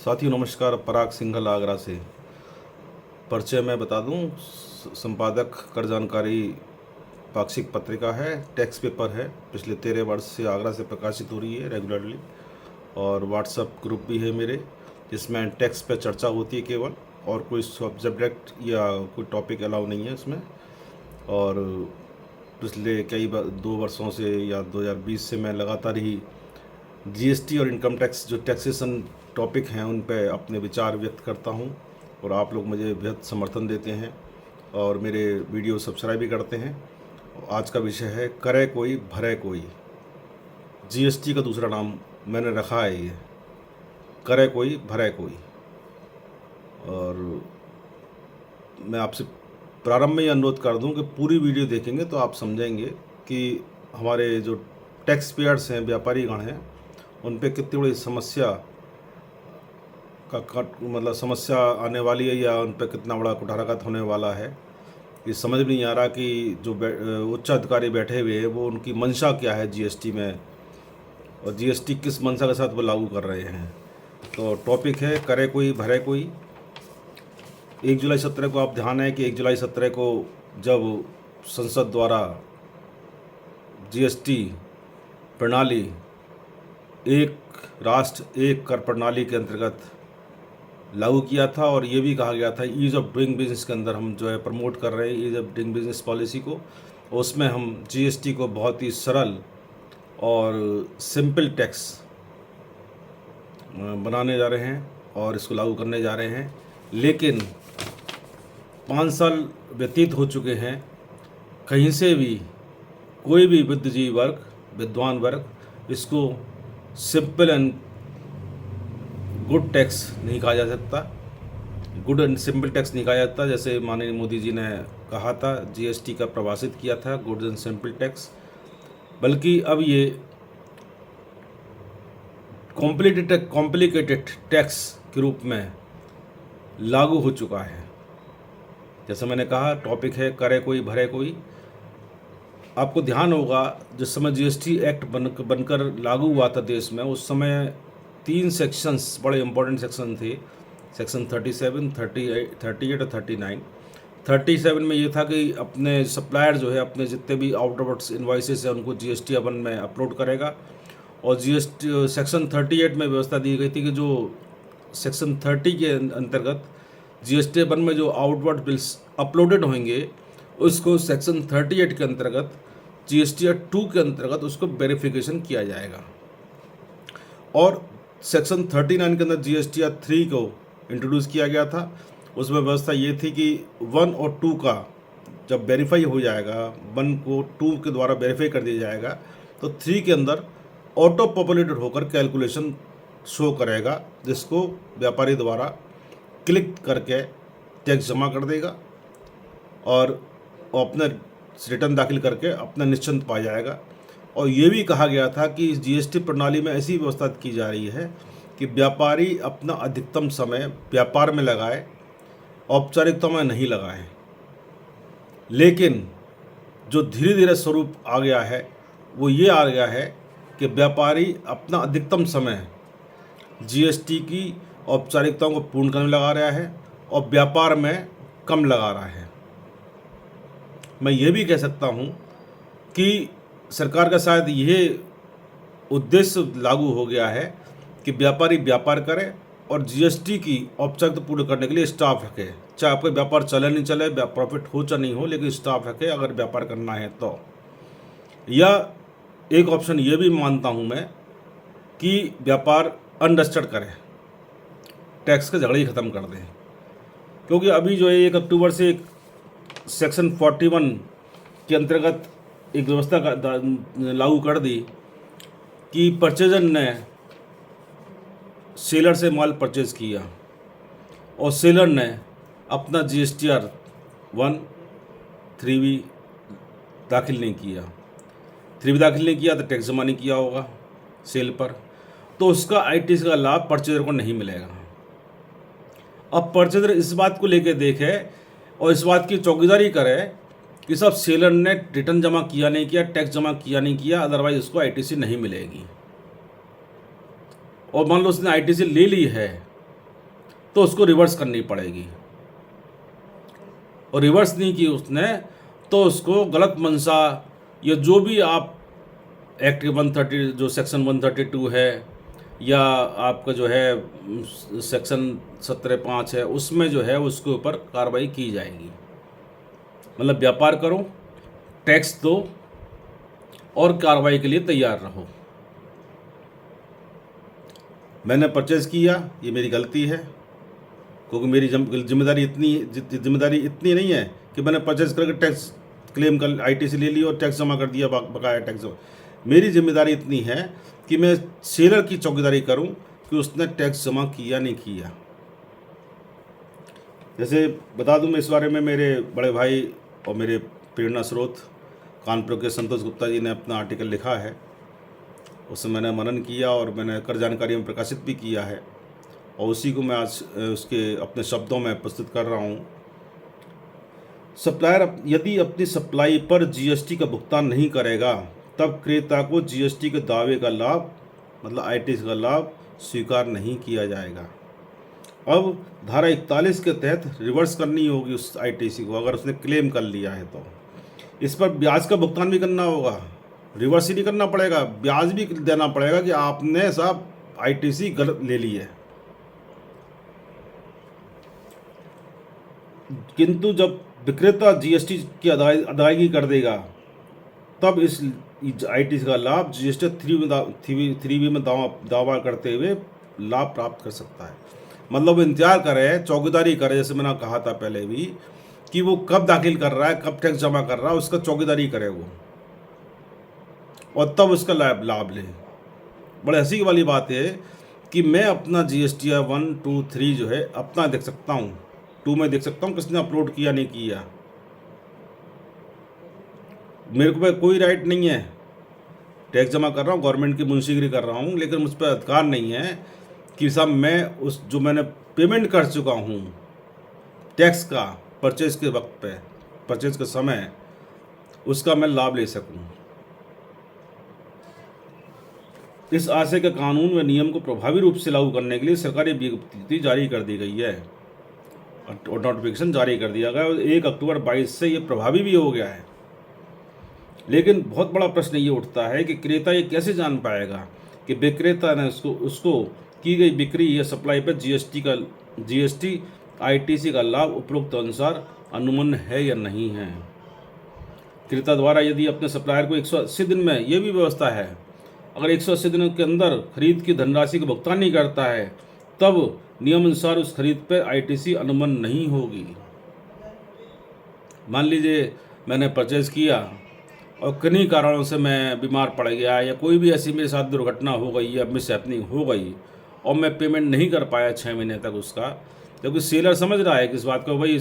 साथियों नमस्कार। पराग सिंघल आगरा से। परिचय मैं बता दूं, संपादक कर जानकारी पाक्षिक पत्रिका है, टैक्स पेपर है, पिछले 13 वर्ष से आगरा से प्रकाशित हो रही है रेगुलरली। और व्हाट्सएप ग्रुप भी है मेरे, जिसमें टैक्स पे चर्चा होती है केवल, और कोई सब्जेक्ट या कोई टॉपिक अलाउ नहीं है उसमें। और पिछले 2 वर्षों से या 2020 से मैं लगातार ही जीएसटी और इनकम टैक्स जो टैक्सेशन टॉपिक हैं उन पे अपने विचार व्यक्त करता हूं, और आप लोग मुझे बेहद समर्थन देते हैं और मेरे वीडियो सब्सक्राइब भी करते हैं। आज का विषय है करे कोई भरे कोई। जीएसटी का दूसरा नाम मैंने रखा है ये, करे कोई भरे कोई। और मैं आपसे प्रारंभ में ये अनुरोध कर दूं कि पूरी वीडियो देखेंगे तो आप समझेंगे कि हमारे जो टैक्स पेयर्स हैं, व्यापारी गण हैं, उन पे कितनी बड़ी समस्या मतलब समस्या आने वाली है, या उन पे कितना बड़ा कुठाराघात होने वाला है। ये समझ में नहीं आ रहा कि जो उच्च अधिकारी बैठे हुए हैं वो उनकी मंशा क्या है जीएसटी में, और जीएसटी किस मंशा के साथ वो लागू कर रहे हैं। तो टॉपिक है करे कोई भरे कोई। 1 जुलाई 17 को आप ध्यान है कि 1 जुलाई 17 को जब संसद द्वारा जीएसटी प्रणाली, एक राष्ट्र एक कर प्रणाली के अंतर्गत लागू किया था, और ये भी कहा गया था ईज़ ऑफ डूइंग बिजनेस के अंदर हम जो है प्रमोट कर रहे हैं ease of doing business policy को। उसमें हम जीएसटी को बहुत ही सरल और सिंपल टैक्स बनाने जा रहे हैं और इसको लागू करने जा रहे हैं। लेकिन 5 साल व्यतीत हो चुके हैं, कहीं से भी कोई भी बुद्धिजीवी वर्ग, विद्वान वर्ग इसको सिंपल एंड गुड टैक्स नहीं कहा जा सकता, गुड एंड सिंपल टैक्स नहीं कहा जाता। जैसे माननीय मोदी जी ने कहा था, जीएसटी का प्रवासित किया था गुड एंड सिंपल टैक्स, बल्कि अब ये कॉम्प्लिकेटेड टैक्स के रूप में लागू हो चुका है। जैसे मैंने कहा, टॉपिक है करे कोई भरे कोई। आपको ध्यान होगा जिस समय जीएसटी एक्ट बनकर लागू हुआ था देश में, उस समय 3 सेक्शंस बड़े इंपॉर्टेंट सेक्शन थे, सेक्शन 37, 38 और 39। 37 में ये था कि अपने सप्लायर जो है अपने जितने भी आउटवर्ड्स इन्वाइसेस हैं उनको जीएसटी अपन में अपलोड करेगा। और जीएसटी सेक्शन 38 में व्यवस्था दी गई थी कि जो सेक्शन 30 के अंतर्गत जीएसटी अपन में जो आउटवर्ड बिल्स अपलोडेड होंगे उसको सेक्शन 38 के अंतर्गत जीएसटीआर 2 के अंतर्गत उसको वेरिफिकेशन किया जाएगा। और सेक्शन 39 के अंदर जीएसटीआर 3 को इंट्रोड्यूस किया गया था। उसमें व्यवस्था ये थी कि 1 और 2 का जब वेरीफाई हो जाएगा, 1 को 2 के द्वारा वेरीफाई कर दिया जाएगा, तो 3 के अंदर ऑटो पॉपुलेटेड होकर कैलकुलेशन शो करेगा, जिसको व्यापारी द्वारा क्लिक करके टैक्स जमा कर देगा और अपने रिटर्न दाखिल करके अपना निश्चिंत पा जाएगा। और ये भी कहा गया था कि इस जीएसटी प्रणाली में ऐसी व्यवस्था की जा रही है कि व्यापारी अपना अधिकतम समय व्यापार में लगाए, औपचारिकता में नहीं लगाए। लेकिन जो धीरे धीरे स्वरूप आ गया है वो ये आ गया है कि व्यापारी अपना अधिकतम समय जीएसटी की औपचारिकताओं को पूर्ण करने में लगा रहा है और व्यापार में कम लगा रहा है। मैं ये भी कह सकता हूँ कि सरकार का शायद ये उद्देश्य लागू हो गया है कि व्यापारी व्यापार करे और जीएसटी की औपचारिकता पूर्ण करने के लिए स्टाफ रखे। चाहे आपका व्यापार चले नहीं चले, प्रॉफिट हो चाहे नहीं हो, लेकिन स्टाफ रखे अगर व्यापार करना है तो। या एक ऑप्शन ये भी मानता हूँ मैं कि व्यापार अनरजिस्टर्ड करें, टैक्स के झगड़े ही ख़त्म कर दें। क्योंकि अभी जो है 1 अक्टूबर से एक सेक्शन 41 के अंतर्गत एक व्यवस्था लागू कर दी कि परचेजर ने सेलर से माल परचेज किया और सेलर ने अपना जीएसटीआर 1 3B दाखिल नहीं किया, 3B दाखिल नहीं किया तो टैक्स जमा नहीं किया होगा सेल पर, तो उसका आईटीसी का लाभ परचेजर को नहीं मिलेगा। अब परचेजर इस बात को लेकर देखे और इस बात की चौकीदारी करे कि सब सेलर ने रिटर्न जमा किया नहीं किया, टैक्स जमा किया नहीं किया, अदरवाइज उसको आईटीसी नहीं मिलेगी। और मान लो उसने आईटीसी ले ली है तो उसको रिवर्स करनी पड़ेगी, और रिवर्स नहीं की उसने तो उसको गलत मंशा या जो भी आप एक्ट 130 जो सेक्शन 132 है या आपका जो है सेक्शन 17(5) है, उसमें जो है उसके ऊपर कार्रवाई की जाएगी। मतलब व्यापार करो, टैक्स दो और कार्रवाई के लिए तैयार रहो। मैंने परचेज़ किया, ये मेरी गलती है, क्योंकि मेरी जिम्मेदारी इतनी नहीं है कि मैंने परचेज़ करके टैक्स क्लेम कर आईटीसी ले ली और टैक्स जमा कर दिया, बकाया टैक्स। मेरी जिम्मेदारी इतनी है कि मैं सेलर की चौकीदारी करूं कि उसने टैक्स जमा किया नहीं किया। जैसे बता दूं मैं इस बारे में, मेरे बड़े भाई और मेरे प्रेरणा स्रोत कानपुर के संतोष गुप्ता जी ने अपना आर्टिकल लिखा है, उसमें मैंने मनन किया और मैंने कर जानकारी में प्रकाशित भी किया है, और उसी को मैं आज उसके अपने शब्दों में प्रस्तुत कर रहा हूँ। सप्लायर यदि अपनी सप्लाई पर जीएसटी का भुगतान नहीं करेगा तब क्रेता को जीएसटी के दावे का लाभ, मतलब आईटीसी का लाभ स्वीकार नहीं किया जाएगा। अब धारा 41 के तहत रिवर्स करनी होगी उस आईटीसी को, अगर उसने क्लेम कर लिया है तो इस पर ब्याज का भुगतान भी करना होगा। रिवर्स ही नहीं करना पड़ेगा, ब्याज भी देना पड़ेगा कि आपने साहब आईटीसी गलत ले ली है। किंतु जब विक्रेता जीएसटी की अदायगी कर देगा तब इस आईटीसी का लाभ जीएसटी 3B में दावा करते हुए लाभ प्राप्त कर सकता है। मतलब इंतजार करे, चौकीदारी करे, जैसे मैंने कहा था पहले भी कि वो कब दाखिल कर रहा है, कब टैक्स जमा कर रहा है, उसका चौकीदारी करे वो, और तब उसका लाभ ले। बड़े हंसी वाली बात है कि मैं अपना GSTR 1, 2, 3 जो है अपना देख सकता हूँ, 2 में देख सकता हूँ किसने अपलोड किया नहीं किया। मेरे को कोई राइट नहीं है, टैक्स जमा कर रहा हूँ, गवर्नमेंट की मुंशीगिरी कर रहा हूँ, लेकिन मुझ पर अधिकार नहीं है कि साहब मैं उस जो मैंने पेमेंट कर चुका हूँ टैक्स का परचेज के वक्त पे, परचेज के समय, उसका मैं लाभ ले सकूँ। इस आशय के कानून व नियम को प्रभावी रूप से लागू करने के लिए सरकारी विज्ञप्ति जारी कर दी गई है और नोटिफिकेशन जारी कर दिया गया, और 1 अक्टूबर 22 से ये प्रभावी भी हो गया है। लेकिन बहुत बड़ा प्रश्न ये उठता है कि क्रेता ये कैसे जान पाएगा कि विक्रेता ने उसको की गई बिक्री या सप्लाई पर जीएसटी आईटीसी का लाभ उपरोक्त अनुसार अनुमन्य है या नहीं है। क्रेता द्वारा यदि अपने सप्लायर को 180 दिन में, ये भी व्यवस्था है, अगर 180 दिनों के अंदर खरीद की धनराशि का भुगतान नहीं करता है तब नियम अनुसार उस खरीद पर आईटीसी अनुमन्य नहीं होगी। मान लीजिए मैंने परचेज किया और किन्हीं कारणों से मैं बीमार पड़ गया या कोई भी ऐसी मेरे साथ दुर्घटना हो गई या मिस हैपनिंग हो गई और मैं पेमेंट नहीं कर पाया 6 महीने तक उसका, क्योंकि सेलर समझ रहा है कि इस बात को, भाई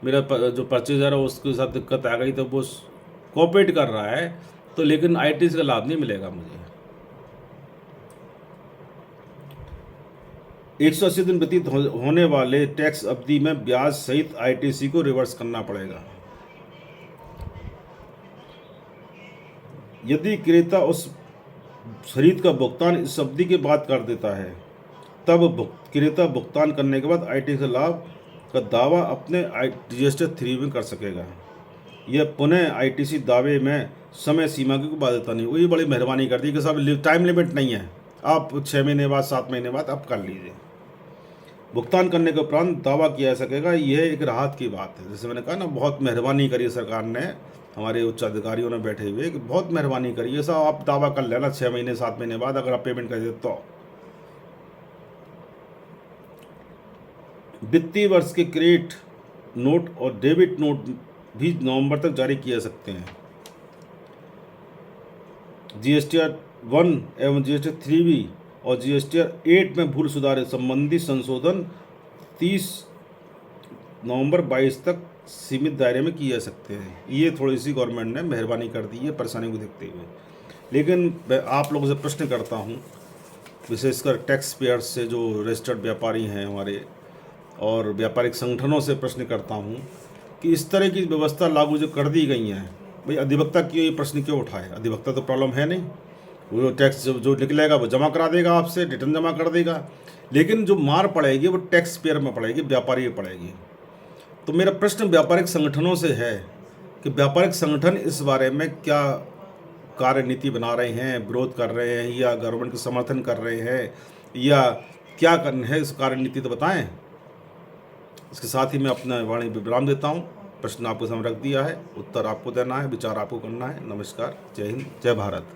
मेरा जो परचेजर है उसके साथ दिक्कत आ गई तो वो कोऑपरेट कर रहा है, तो लेकिन आईटीसी का लाभ नहीं मिलेगा मुझे। 180 दिन व्यतीत होने वाले टैक्स अवधि में ब्याज सहित आईटीसी को रिवर्स करना पड़ेगा। यदि क्रेता उस खरीद का भुगतान इस अवधि के बाद कर देता है तब क्रेता भुगतान करने के बाद आईटीसी लाभ का दावा अपने GST 3 में कर सकेगा। यह पुनः आईटीसी दावे में समय सीमा की कोई बाध्यता नहीं। वही बड़ी मेहरबानी कर दी कि साहब टाइम लिमिट नहीं है, आप 6 महीने बाद 7 महीने बाद आप कर लीजिए। भुगतान करने के उपरांत दावा किया जा सकेगा, यह एक राहत की बात है। जैसे मैंने कहा ना, बहुत मेहरबानी करी सरकार ने, हमारे उच्च अधिकारियों ने बैठे हुए कि बहुत मेहरबानी करी है साहब, आप दावा कर लेना 6 महीने 7 महीने बाद अगर आप पेमेंट कर देते तो। वित्तीय वर्ष के क्रेडिट नोट और डेबिट नोट भी नवंबर तक जारी किए जा सकते हैं। GSTR 1 एवं GSTR 3B और GSTR 8 में भूल सुधार संबंधी संशोधन 30 नवंबर 22 तक सीमित दायरे में किए जा सकते हैं। ये थोड़ी सी गवर्नमेंट ने मेहरबानी कर दी है परेशानी को देखते हुए। लेकिन मैं आप लोगों से प्रश्न करता हूँ, विशेषकर टैक्स पेयर्स से जो रजिस्टर्ड व्यापारी हैं हमारे और व्यापारिक संगठनों से प्रश्न करता हूँ कि इस तरह की व्यवस्था लागू जो कर दी गई हैं, भाई अधिवक्ता की ये प्रश्न क्यों उठाए? अधिवक्ता तो प्रॉब्लम है नहीं, वो टैक्स जो निकलेगा वो जमा करा देगा, आपसे रिटर्न जमा कर देगा, लेकिन जो मार पड़ेगी वो टैक्स पेयर में पड़ेगी, व्यापारी में पड़ेगी। तो मेरा प्रश्न व्यापारिक संगठनों से है कि व्यापारिक संगठन इस बारे में क्या कार्य नीति बना रहे हैं, विरोध कर रहे हैं, या गवर्नमेंट का समर्थन कर रहे हैं, या क्या करना है, इस कार्य नीति तो बताएं। इसके साथ ही मैं अपना वाणी विराम देता हूँ। प्रश्न आपको सामने रख दिया है, उत्तर आपको देना है, विचार आपको करना है। नमस्कार, जय हिंद, जय भारत।